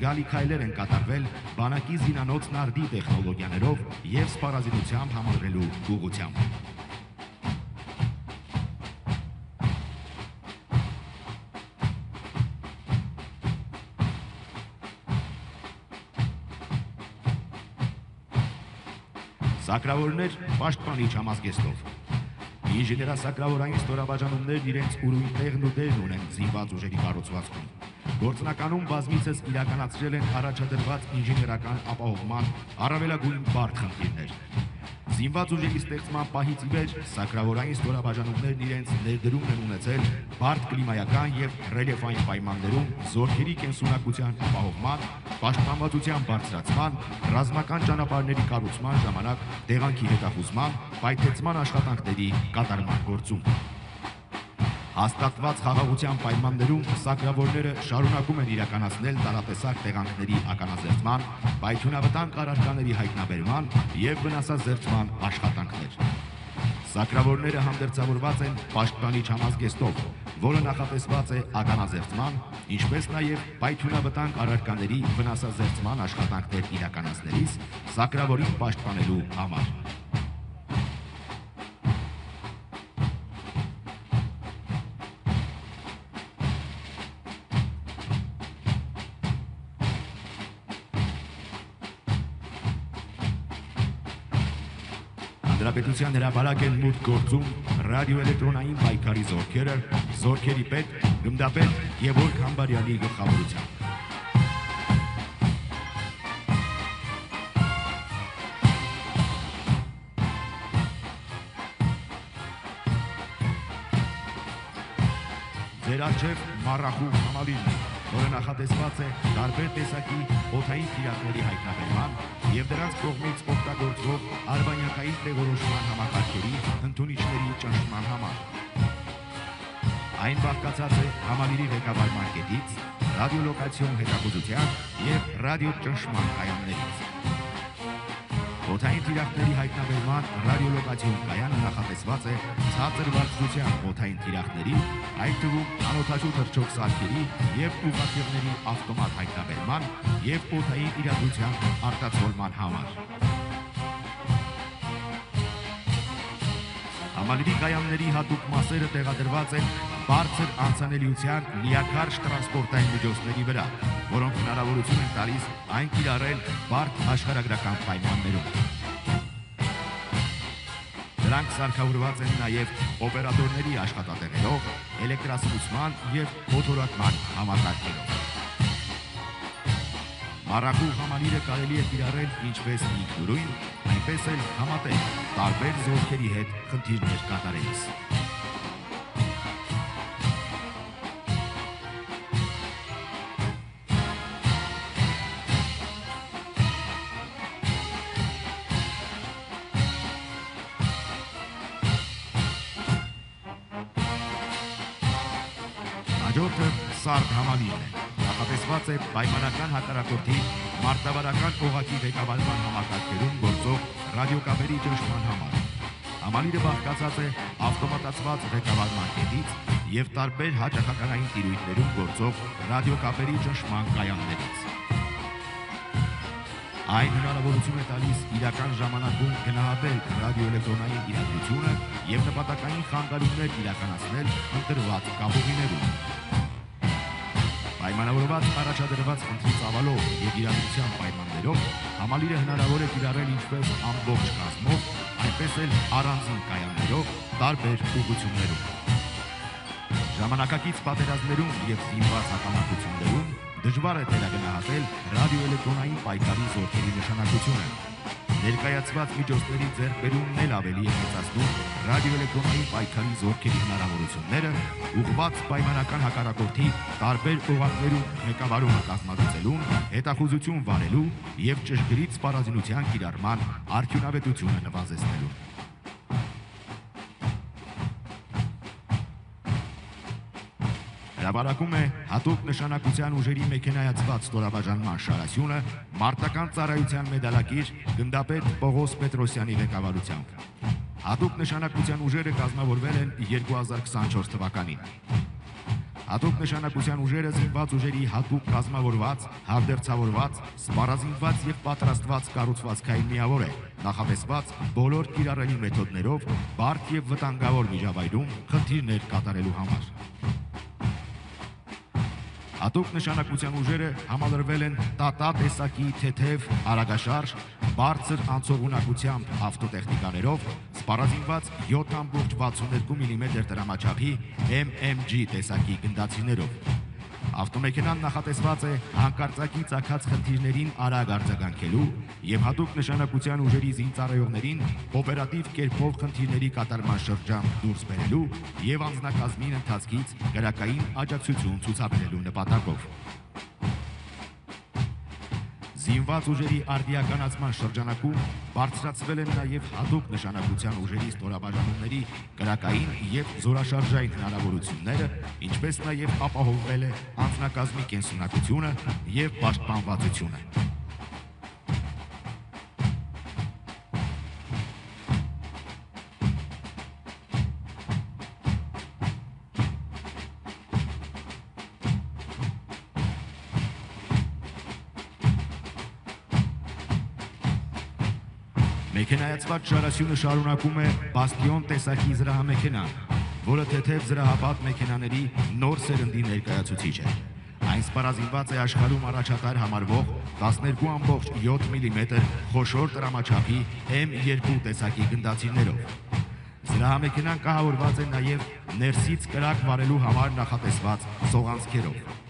զգալի քայլեր են կատարվել բանակի զինանոց նարդի տեխնոլոգիաներով և սպառազինությամբ համալրելու ուղղությամբ։ Սակրավորներ պաշտպանիչ համազգեստով։ Ինժեներասակրավորային ստորաբաժանումներն իրենց ուրույն տեղն ու դերն ունեն զինված ուժերի կառուցվածքում։ Գործնականում բազմիցս իրականացրել են առաջադրված ինժեներական ապահովման առավելագույն բարդ խնդիրներ։ Զինված ուժերի ստեղծման պահից ի վեր սակրավորային ստորաբաժանումներն իրենց ներդրումն են ունեցել բարդ կլիմայական և ռելիեֆային պայմաններում զորքերի կենսունակության ապահովման, պաշտպանվածության բարձրացման, ռազմական ճանապարհների կառուցման ժամանակ տեղանքի հետախուզման, պայթեցման աշխատանքների կատարման գործում։ Հաստատված խաղաղության պայմաններում սակրավորները շարունակում են իրականացնել տարատեսակ տեղանքների ականազերծման, պայթյունավտանգ առարկաների հայտնաբերման և վնասազերծման աշխատանքներ։ Սակրավորները հանդերձավորված են պաշտպանիչ համազգեստով, որը նախատեսված է ականազերծման, ինչպես նաև պայթյունավտանգ առարկաների վնասազերծման աշխատանքներ իրականացնելիս սակրավորին պաշտպանելու համար։ Հանրապետության հրապարակ են մուտք գործում ռադիոէլեկտրոնային պայքարի զորքերը, զորքերի պետ, գնդապետ Գևորգ Համբարյանի գլխավորությամբ։ Ձեր առջև մառախուղ համալիրն է, որը նախատեսված է տարբեր տեսակի օդային թիրախների հայտնաբերման և դրանց կողմից օգտագործվող արբանյակային տեղորոշման համակարգերի ընդունիչների ճնշման համար։ Այն բաղկացած է համալիրի ղեկավարման կետից, ռադիոլոկացիոն հետախուզության և ռադիոճնշման կայաններից։ Օդային թիրախների հայտնաբերման ռադիոլոկացիոն կայանը նախատեսված է ցածր բարձրության օդային թիրախների, այդ թվում անօդաչու թռչող սարքերի և ուղղաթիռների ավտոմատ հայտնաբերման և օդային իրադրության արտացոլման համար։ Համալիրի կայանների հատուկ մասերը տեղադրված են բարձր անցանելիության լիակարճ տրանսպորտային միջոցների վրա, որոնք հնարավորություն են տալիս այն կիրառել բարդ աշխարհագրական պայմաններում։ Դրանք սարքավորված են նաև օպերատորների աշխատատեղերով, էլեկտրասկսման և մոթորակման համակարգերով։ Մառախուղ համալիրը կարելի է կիրառել ինչպես ինքնուրույն, այնպես էլ համատեղ տարբեր զորքերի հետ խնդիրներ կատարելիս։ Հաջորդը սարդ համալիրն է, նախատեսված է պայմանական հակառակորդի մարտավարական օղակի ղեկավարման համակարգերում գործող ռադիոկապերի ճնշման համար։ Համալիրը բաղկացած է ավտոմատացված ղեկավարման կետից և տարբեր հաճախականային տիրույթներում գործող ռադիոկապերի ճնշման կայաններից։ Այն հնարավորություն է տալիս իրական ժամանակում գնահատել ռադիոէլեկտրոնային իրադրությունը և նպատակային խանգարումներ իրականացնել ընտրված կապուղիներում։ Պայմանավորված առաջադրված խնդրի ծավալով և իրադրության պայմաններով համալիրը հնարավոր է կիրառել ինչպես ամբողջ կազմով, այնպես էլ առանձին կայաններով տարբեր ուղղություններում։ Ժամանակակից պատերազմներում և զինված հակամարտություններում դժվար է թերագնահատել ռադիոէլեկտրոնային պայքարի զորքերի նշանակությունը։ Ներկայացված միջոցների ձեռքբերումն էլ ավելի է մեծացնում ռադիոէլեկտրոնային պայքարի զորքերի հնարավորությունները ուղղված պայմանական հակառակորդի տարբեր օղակներում ղեկավարումը կազմակերպելուն, հետախուզություն վարելու և ճշգրիտ սպառազինության կիրառման արդյունավետությունը նվազեցնելուն։ Հրապարակում է հատուկ նշանակության ուժերի մեքենայացված ստորաբաժանման շարասյունը մարտական ծառայության մեդալակիր գնդապետ Պողոս Պետրոսյանի ղեկավարությամբ։ Հատուկ նշանակության ուժերը կազմավորվել են 2024 թվականին։ Հատուկ նշանակության ուժերը զինված ուժերի հատուկ կազմավորված, հանդերձավորված, սպառազինված եւ պատրաստված կառուցվածքային միավոր է, նախատեսված բոլոր կիրառելի մեթոդներով բարդ եւ վտանգավոր միջավայրում խնդիրներ կատարելու համար։ Հատուկ նշանակության ուժերը համալրվել են տատա տեսակի թեթև, արագաշարժ, բարձր անցողունակությամբ ավտոտեխնիկաներով, սպառազինված 7.62 մմ դրամաչափի MMG տեսակի գնդացիներով։ Ավտոմեքենան նախատեսված է հանկարծակի ծագած խնդիրներին արագ արձագանքելու եւ հատուկ նշանակության ուժերի զինծառայողներին օպերատիվ կերպով խնդիրների կատարման շրջան դուրս բերելու եւ անձնակազմին ընթացքից գրակային աջակցություն ցուցաբերելու նպատակով։ Զինված ուժերի արդիականացման շրջանակում բարձրացվել են նաև հատուկ նշանակության ուժերի ստորաբաժանումների կրակային եւ զորաշարժային հնարավորությունները, ինչպես նաև ապահովվել է անձնակազմի կենսունակությունը եւ պաշտպանվածությունը։ Մեքենայացված շարասյունը շարունակում է Բաստիոն տեսակի զրահամեքենան, որը թեթև զրահապատ մեքենաների նոր սերնդի ներկայացուցիչ է։ Այն սպառազինված է աշխարհում առաջատար համարվող 12.7 մմ խոշոր տրամաչափի M2 տեսակի գնդացիրներով։ Զրահամեքենան կահավորված է նաև ներսից կրակ վարելու համար նախատեսված սողանցքերով։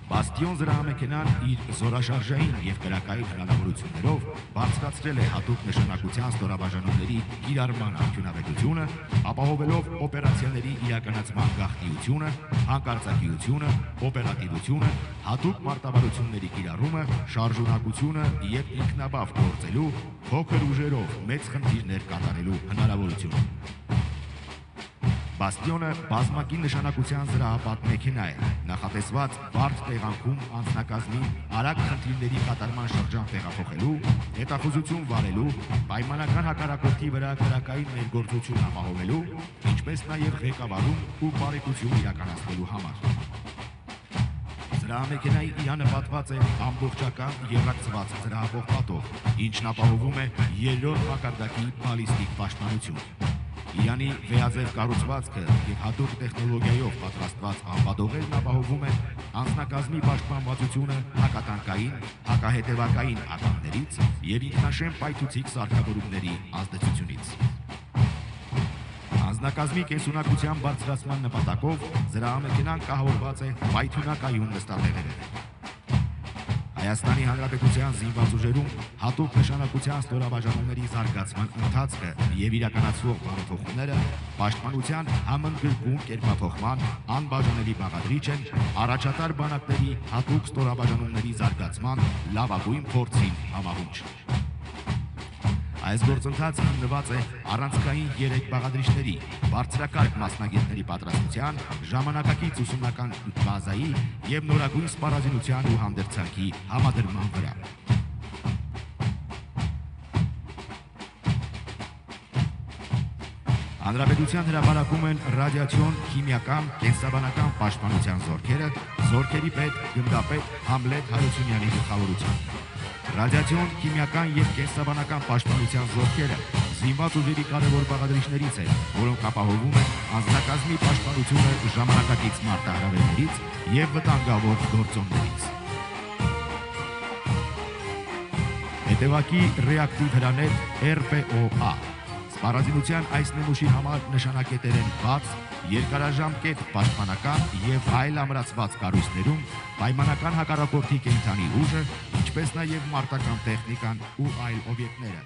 Բաստիոն զրահամեքենան իր զորաշարժային եւ կրակային հնարավորություններով բարձրացրել է հատուկ նշանակության ստորաբաժանումների կիրառման արդյունավետությունը, ապահովելով օպերացիաների իրականացման գաղտնիությունը, հանկարծակիությունը, օպերատիվությունը, հատուկ մարտավարությունների կիրառումը, շարժունակությունը եւ ինքնաբավ գործելու, փոքր ուժերով մեծ խնդիրներ կատարելու հնարավորությունը։ Բաստիոնը բազմակի նշանակության զրահապատ մեքենա է, նախատեսված բարդ տեղանքում անձնակազմին արագ խնդիրների կատարման շրջան տեղափոխելու, հետախուզություն վարելու, պայմանական հակառակորդի վրա կրակային ներգործություն ապահովելու, ինչպես նաև ղեկավարում ու բարեկություն իրականացնելու համար։ Զրահամեքենայի իրանապատված է ամբողջական եռակցված զրահապող պատով, ինչն ապահովում է երրորդ մակարդակի բալիստիկ պաշտպանություն։ Իրանի վեաձև կառուցվածքը եւ հատուկ տեխնոլոգիայով պատրաստված անպատողերն ապահովում են անձնակազմի պաշտպանվածությունը հակատանկային, հակահետևակային ականներից եւ ինքնաշեն պայթուցիկ սարքավորումների ազդեցությունից։ Անձնակազմի կենսունակության բարձրացման նպատակով զրահամեքենան կահավորված է պայթյունակայուն նստատեղերով։ Հայաստանի Հանրապետության զինված ուժերում հատուկ նշանակության ստորաբաժանումների զարգացման ընթացքը եւ իրականացվող բարեփոխումները պաշտպանության համընդգրկուն կերպափոխման անբաժանելի բաղադրիչ են առաջատար բանակների հատուկ ստորաբաժանումների զարգացման լավագույն փորձին համահունչ։ Այս գործընթացը հիմնված է առանցքային 3 բաղադրիչների, բարձրակարգ մասնագետների պատրաստության, ժամանակակից ուսումնական բազայի եւ նորագույն սպառազինության ու հանդերձանքի համադրման վրա։ Հանրապետության հրապարակում են ռադիացիոն, քիմիական, կենսաբանական պաշտպանության զորքերը, զորքերի պետ, գնդապետ Համլետ Հարությունյանի գլխավորությամբ։ Ռադիացիոն, քիմիական եւ կենսաբանական պաշտպանության զորքերը զինված ուժերի կարևոր բաղադրիչներից են, որոնք ապահովում են անձնակազմի պաշտպանությունը ժամանակակից մարտահրավերներից եւ վտանգավոր գործոններից։ Հետևակի ռեակտիվ հրանետ RPOA Սպառազինության այս նմուշի համար նշանակետեր են բաց, երկարաժամկետ պաշտպանական եւ այլ ամրացված կառույցներում պայմանական հակառակորդի կենդանի ուժը, ինչպես նաեւ մարտական տեխնիկան ու այլ օբյեկտները։